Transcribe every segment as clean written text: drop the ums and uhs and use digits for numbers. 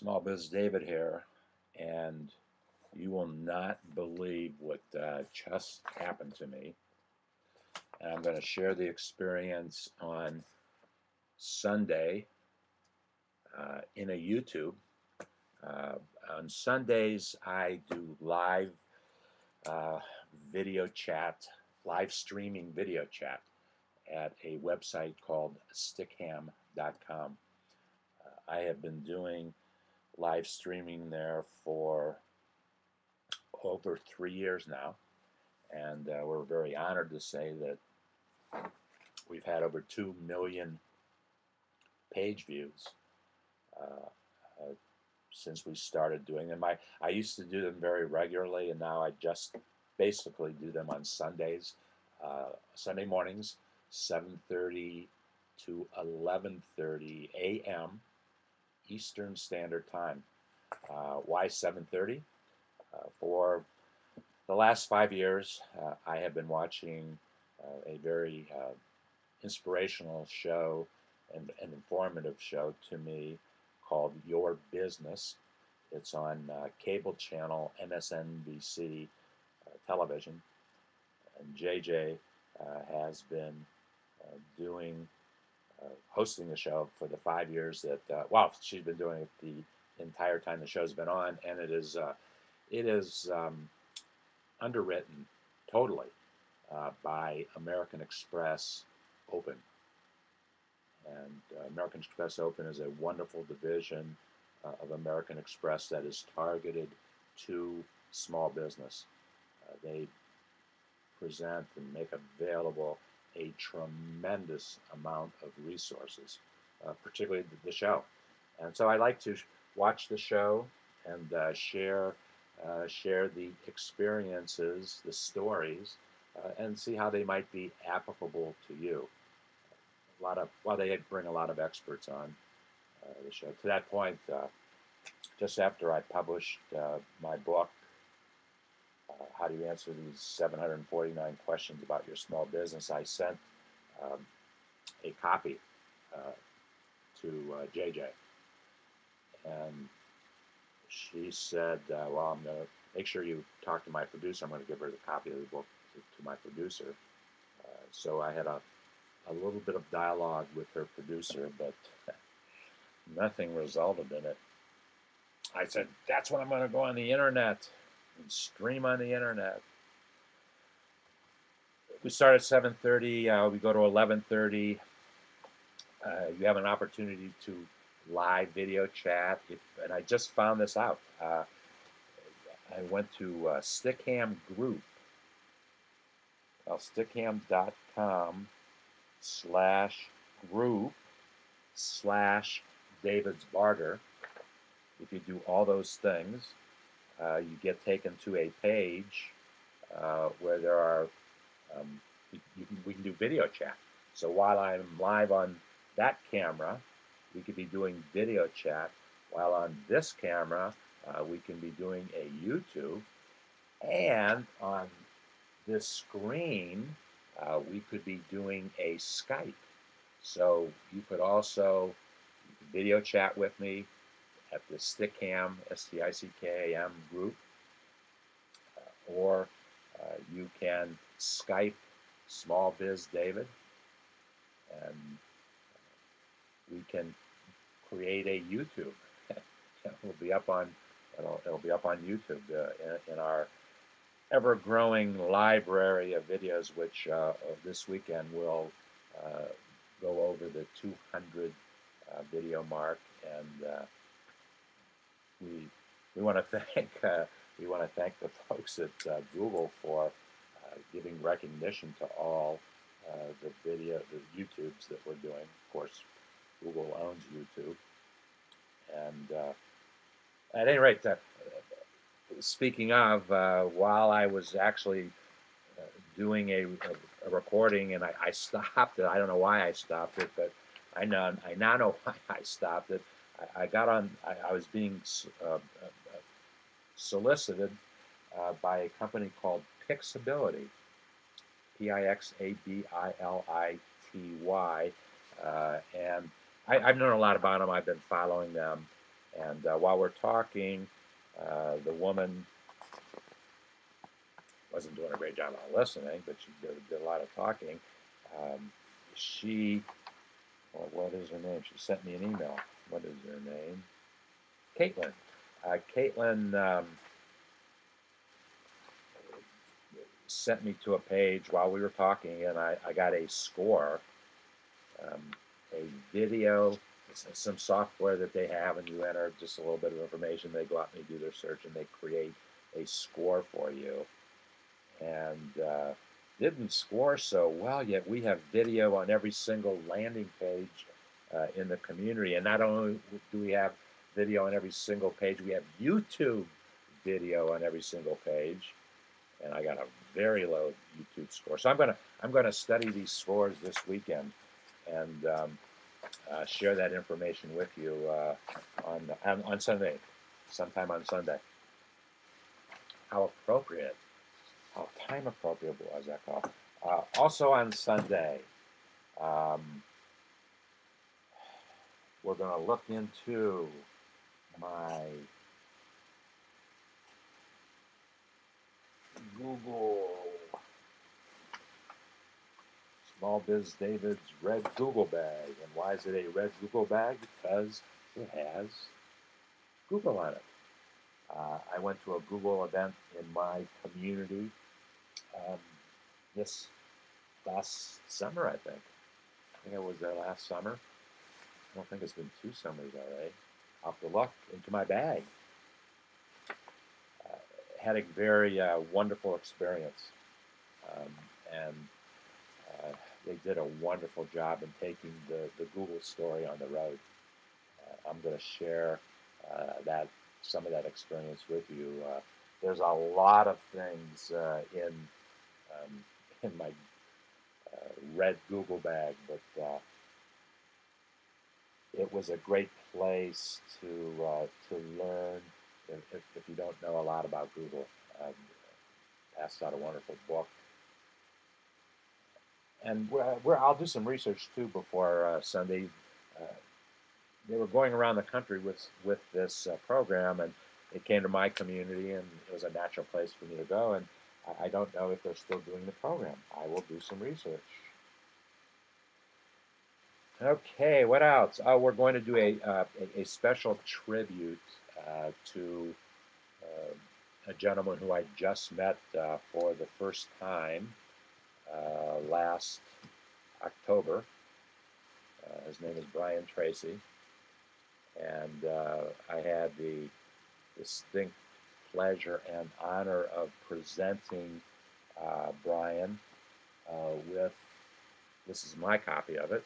SmallBizDavid here, and you will not believe what just happened to me. And I'm going to share the experience on Sunday in a YouTube. On Sundays, I do live video chat, live streaming video chat at a website called stickham.com. I have been doing live streaming there for over 3 years now, and we're very honored to say that we've had over 2 million page views since we started doing them. I used to do them very regularly, and now I just basically do them on Sundays, Sunday mornings, 7:30 to 11:30 a.m. Eastern Standard Time. Why 7:30? For the last 5 years, I have been watching a very inspirational show and an informative show to me called Your Business. It's on cable channel MSNBC television, and JJ has been doing hosting the show for the 5 years that she's been doing it the entire time the show's been on, and it is underwritten totally by American Express Open. And American Express Open is a wonderful division of American Express that is targeted to small business. They present and make available a tremendous amount of resources, particularly the show. And so I like to watch the show and share the experiences, the stories, and see how they might be applicable to you. They bring a lot of experts on the show. To that point, just after I published my book, How Do You Answer These 749 Questions About Your Small Business, I sent a copy to JJ. And she said, well, I'm going to make sure you talk to my producer. I'm going to give her the copy of the book to my producer. So I had a little bit of dialogue with her producer, but nothing resulted in it. I said, that's when I'm going to go on the internet and stream on the internet. We start at 7:30. We go to 11:30. You have an opportunity to live video chat. And I just found this out. I went to Stickham Group, stickham.com/group/David's Barter. If you do all those things, you get taken to a page where there are we can do video chat. So while I'm live on that camera, we could be doing video chat, while on this camera we can be doing a YouTube, and on this screen we could be doing a Skype. So you could also video chat with me at the Stickham, STICKAM group, or you can Skype SmallBizDavid, and we can create a YouTube. It'll be up on YouTube in our ever-growing library of videos, which this weekend will go over the 200 video mark, and we want to thank the folks at Google for giving recognition to all the YouTubes that we're doing. Of course, Google owns YouTube, and at any rate, speaking of, while I was actually doing a recording, and I stopped it. I don't know why I stopped it, but I now know why I stopped it. I was being solicited by a company called Pixability, Pixability, and I've known a lot about them. I've been following them, And while we're talking, the woman wasn't doing a great job on listening, but she did a lot of talking. Um, she, well, what is her name? She sent me an email. What is her name? Caitlin. Caitlin sent me to a page while we were talking, and I got a score, um, a video, some software that they have, and you enter just a little bit of information. They go out and they do their search, and they create a score for you. And didn't score so well, yet we have video on every single landing page in the community. And not only do we have video on every single page, we have YouTube video on every single page. And I got a very low YouTube score. So I'm gonna study these scores this weekend and share that information with you on Sunday, sometime on Sunday. How appropriate. How time appropriate was that call? Also on Sunday, we're going to look into my Google, SmallBizDavid's red Google bag. And why is it a red Google bag? Because it has Google on it. I went to a Google event in my community this last summer, I think. I think it was there last summer. I don't think it's been 2 summers already. I'll have to look into my bag. Had a very wonderful experience. And they did a wonderful job in taking the Google story on the road. I'm going to share some of that experience with you. There's a lot of things in my red Google bag, but it was a great place to learn. If you don't know a lot about Google, passed out a wonderful book, and I'll do some research too before Sunday. Uh, they were going around the country with this program, and it came to my community, and it was a natural place for me to go. And I don't know if they're still doing the program. I will do some research. Okay, what else? Oh, we're going to do a special tribute to a gentleman who I just met for the first time last October. His name is Brian Tracy, and I had the distinct pleasure and honor of presenting Brian with, this is my copy of it.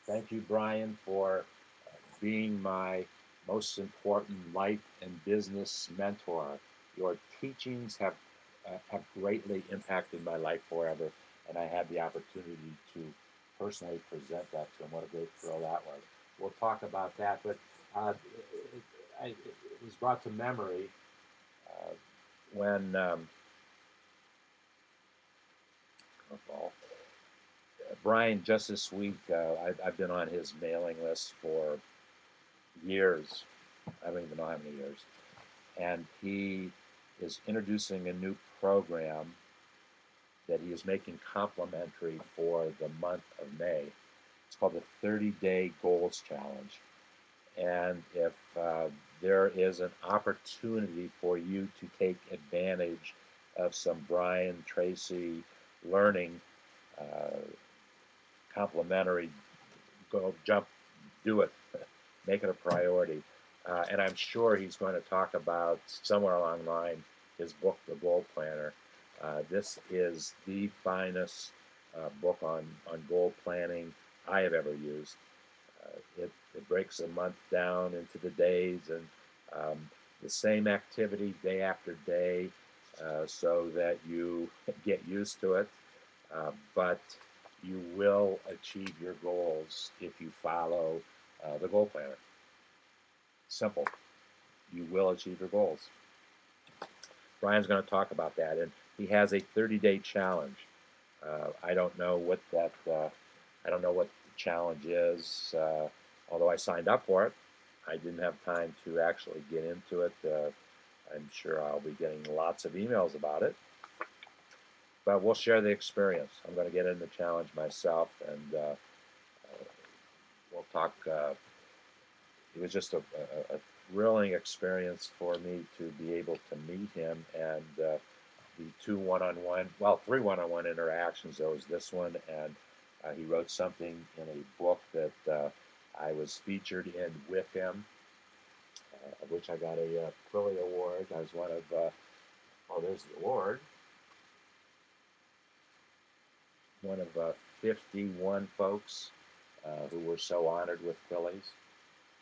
Thank you, Brian, for being my most important life and business mentor. Your teachings have greatly impacted my life forever, and I had the opportunity to personally present that to him. What a great thrill that was. We'll talk about that, but it was brought to memory when Brian, just this week, I've been on his mailing list for years. I don't even know how many years. And he is introducing a new program that he is making complimentary for the month of May. It's called the 30-Day Goals Challenge. And if there is an opportunity for you to take advantage of some Brian Tracy learning, complimentary, go jump, do it, make it a priority. And I'm sure he's going to talk about somewhere along the line his book, The Goal Planner. This is the finest book on goal planning I have ever used. It breaks a month down into the days and the same activity day after day so that you get used to it. But you will achieve your goals if you follow the goal planner. Simple. You will achieve your goals. Brian's going to talk about that, and he has a 30-day challenge. I don't know what the challenge is. Although I signed up for it, I didn't have time to actually get into it. I'm sure I'll be getting lots of emails about it, but we'll share the experience. I'm going to get in the challenge myself, and we'll talk. It was just a thrilling experience for me to be able to meet him and the two one-on-one, well, three one-on-one interactions. There was this one, and he wrote something in a book that I was featured in with him, of which I got a Quilly Award. I was one of, oh, there's the award, one of 51 folks who were so honored with Quillies.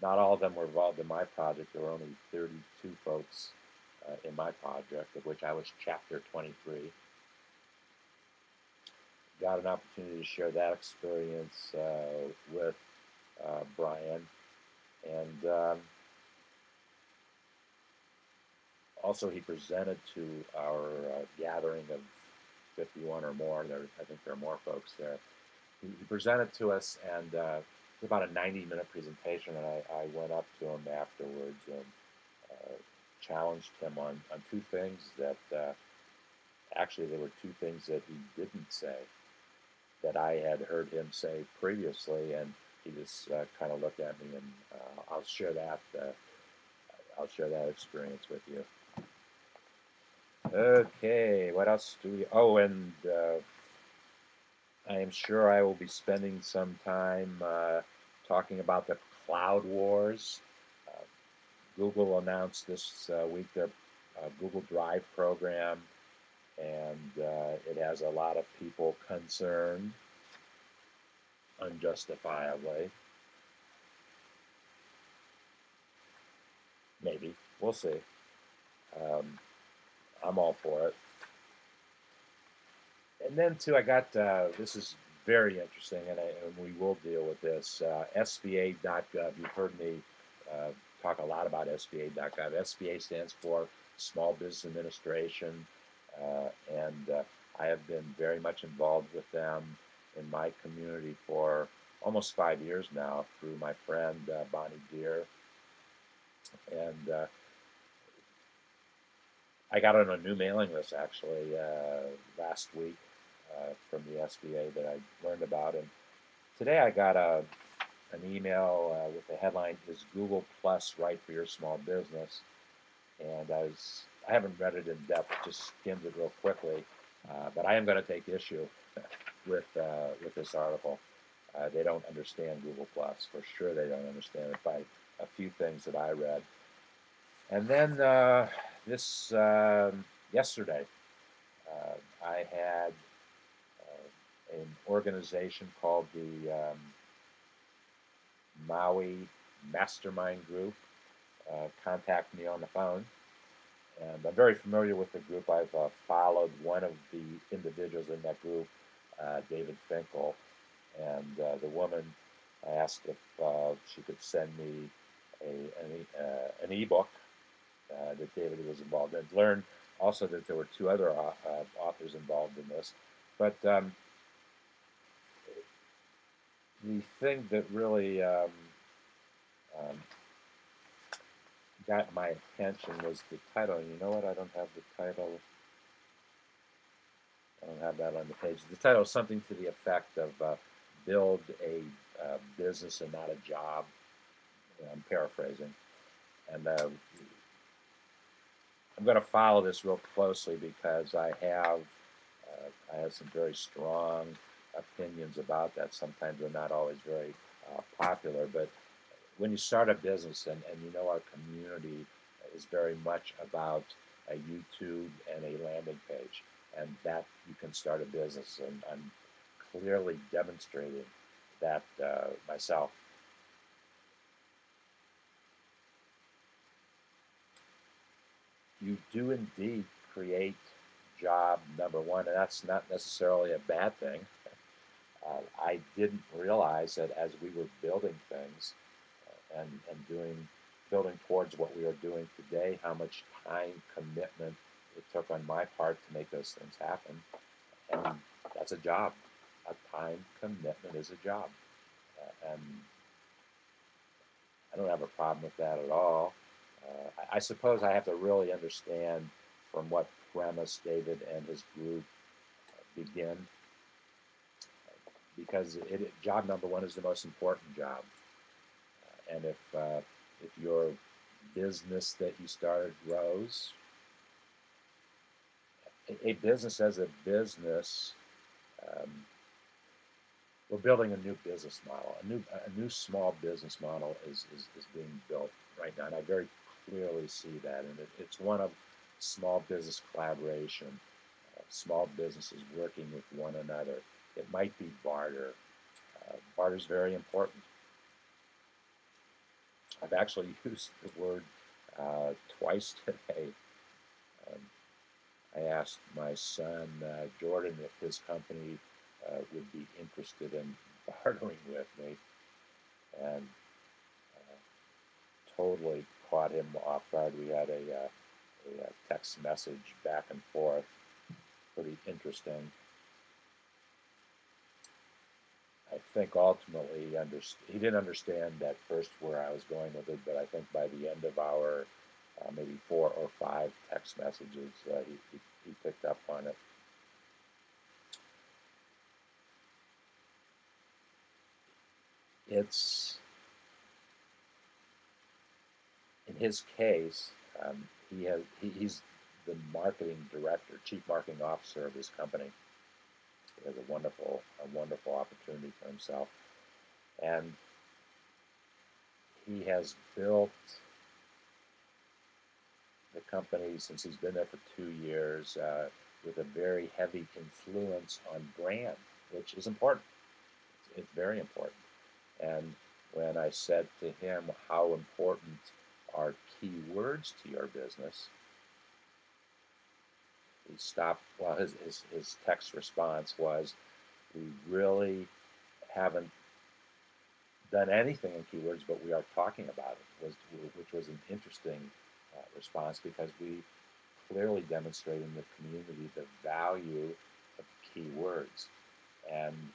Not all of them were involved in my project. There were only 32 folks in my project, of which I was chapter 23. Got an opportunity to share that experience with Brian. And also he presented to our gathering of 51 or more. I think there are more folks there. He presented to us, and about a 90-minute presentation, and I went up to him afterwards and challenged him on two things that actually there were two things that he didn't say that I had heard him say previously, and he just kind of looked at me, and I'll share that experience with you. Okay, what else do we? Oh, and I am sure I will be spending some time talking about the cloud wars. Google announced this week their Google Drive program, and it has a lot of people concerned, unjustifiably. Maybe. We'll see. I'm all for it. And then, too, I got, this is very interesting, and we will deal with this, SBA.gov. You've heard me talk a lot about SBA.gov. SBA stands for Small Business Administration, and I have been very much involved with them in my community for almost 5 years now through my friend Bonnie Deere. And I got on a new mailing list actually last week from the SBA that I learned about. And today I got an email with the headline, "Is Google Plus right for your small business?" And I haven't read it in depth, just skimmed it real quickly, but I am going to take issue with this article. They don't understand Google Plus, for sure. They don't understand it by a few things that I read. And then this yesterday, I had an organization called the Maui Mastermind Group contact me on the phone. And I'm very familiar with the group. I've followed one of the individuals in that group, David Finkel. And the woman asked if she could send me an ebook that David was involved in. Learned also that there were two other authors involved in this. But the thing that really got my attention was the title. And you know what? I don't have the title. I don't have that on the page. The title is something to the effect of "Build a Business and Not a Job." I'm paraphrasing. And I'm going to follow this real closely because I have some very strong opinions about that. Sometimes they're not always very popular, but when you start a business, and you know our community is very much about a YouTube and a landing page, and that you can start a business, and I'm clearly demonstrating that myself. You do indeed create job number one, and that's not necessarily a bad thing. I didn't realize that as we were building things and building towards what we are doing today, how much time commitment it took on my part to make those things happen. And that's a job. A time commitment is a job. And I don't have a problem with that at all. I suppose I have to really understand from what premise David and his group begin, because job number one is the most important job. And if your business that you started grows, a business as a business, um, we're building a new business model. A new small business model is being built right now, and I very clearly see that. And it's one of small business collaboration, small businesses working with one another. It might be barter. Barter is very important. I've actually used the word twice today. Um, I asked my son Jordan if his company would be interested in bartering with me, and totally caught him off guard. We had a text message back and forth, pretty interesting. I think ultimately he didn't understand at first where I was going with it, but I think by the end of our maybe 4 or 5 text messages, he picked up on it. It's, in his case, he's the marketing director, chief marketing officer of his company. He has a wonderful opportunity for himself, and he has built the company since he's been there for 2 years with a very heavy influence on brand, which is important. It's very important. And when I said to him how important are keywords to your business, he stopped. Well, his text response was, "We really haven't done anything in keywords, but we are talking about it," which was an interesting response, because we clearly demonstrate in the community the value of keywords, and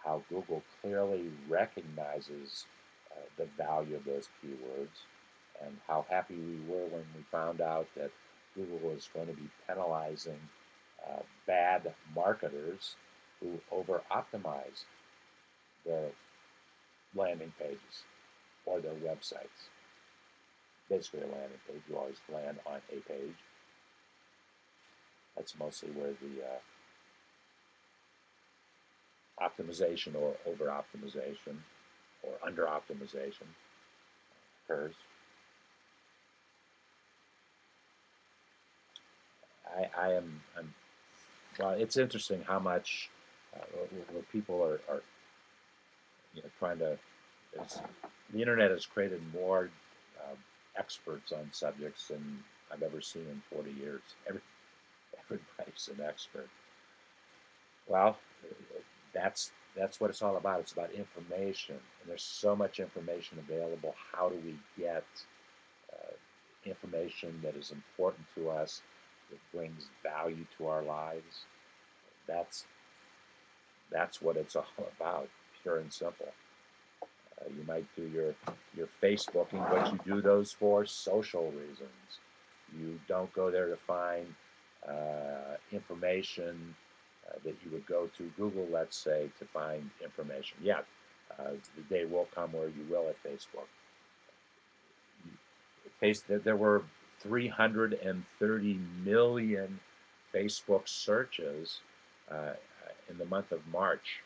how Google clearly recognizes the value of those keywords, and how happy we were when we found out that Google was going to be penalizing bad marketers who over-optimize their landing pages or their websites. Basically, a landing page, you always land on a page. That's mostly where the optimization or over-optimization or under-optimization occurs. Well, it's interesting how much where people are trying to, the internet has created more uh, experts on subjects than I've ever seen in 40 years. Everybody's an expert. Well, that's what it's all about. It's about information, and there's so much information available. How do we get uh, information that is important to us, that brings value to our lives? That's that's what it's all about, pure and simple. You might do your Facebooking, but you do those for social reasons. You don't go there to find information that you would go to Google, let's say, to find information. Yeah, the day will come where you will at Facebook. There were 330 million Facebook searches in the month of March.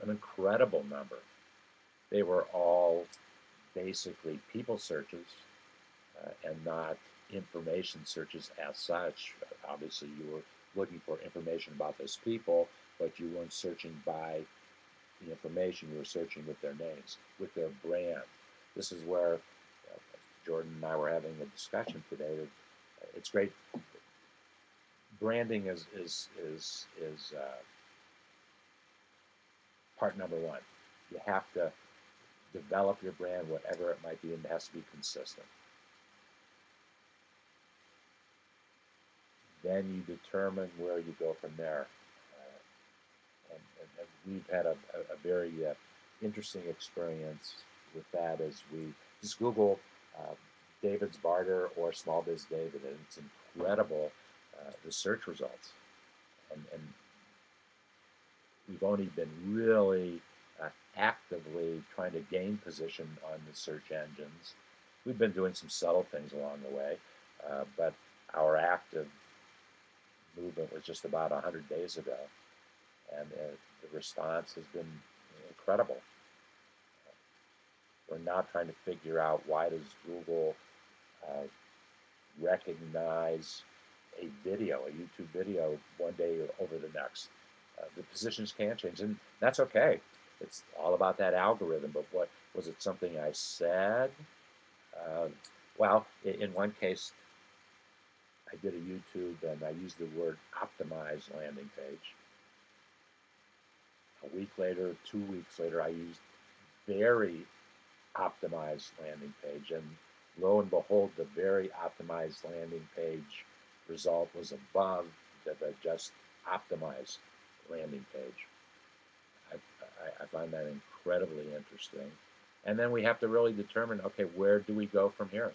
An incredible number. They were all basically people searches and not information searches as such. Obviously, you were looking for information about those people, but you weren't searching by the information. You were searching with their names, with their brand. This is where Jordan and I were having a discussion today. It's great. Branding is part number one. You have to develop your brand, whatever it might be, and it has to be consistent. Then you determine where you go from there. And we've had a very interesting experience with that is we just Google David's Barter or SmallBizDavid, and it's incredible the search results. And we've only been really actively trying to gain position on the search engines. We've been doing some subtle things along the way, but our active movement was just about 100 days ago, and the response has been incredible. We're now trying to figure out, why does Google recognize a video, a YouTube video, one day over the next? The positions can change, and that's okay. It's all about that algorithm. But what was it? Something I said? Well, in one case, I did a YouTube and I used the word optimize landing page. A week later, 2 weeks later, I used very optimized landing page, and lo and behold, the very optimized landing page result was above the just optimized landing page. I find that incredibly interesting. And then we have to really determine, okay, where do we go from here?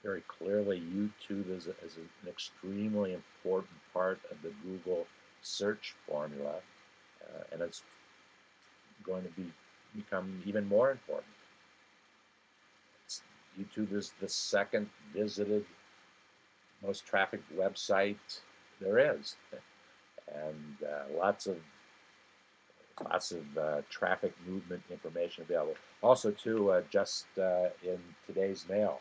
Very clearly, YouTube is an extremely important part of the Google search formula, and it's going to become even more important. YouTube is the second visited, most trafficked website there is, and lots of traffic movement information available. Also, too, just in today's mail,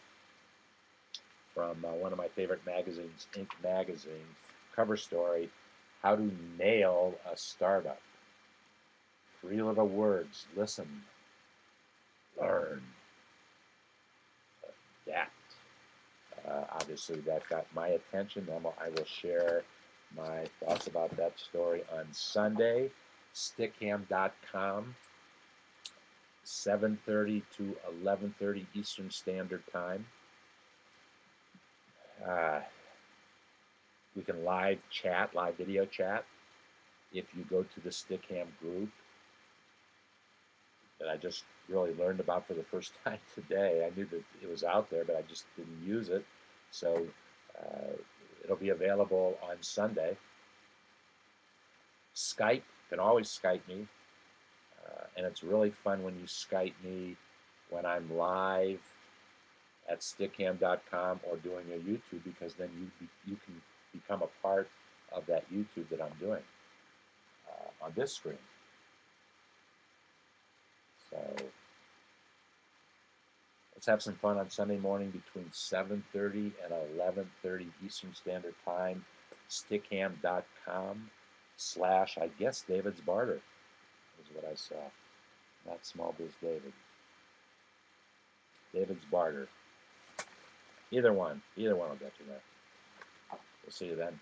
from one of my favorite magazines, Inc. magazine, cover story: how to nail a startup. 3 little words: listen, learn, adapt. Obviously, that got my attention. I will share my thoughts about that story on Sunday, stickham.com, 7:30 to 11:30 Eastern Standard Time. We can live video chat, if you go to the Stickham group that I just really learned about for the first time today. I knew that it was out there, but I just didn't use it. So it'll be available on Sunday. Skype, you can always Skype me. And it's really fun when you Skype me when I'm live at stickham.com or doing a YouTube, because then you can become a part of that YouTube that I'm doing on this screen. So let's have some fun on Sunday morning between 7:30 and 11:30 Eastern Standard Time. Stickham.com / I guess David's Barter is what I saw. Not SmallBizDavid. David's Barter. Either one will get you there. We'll see you then.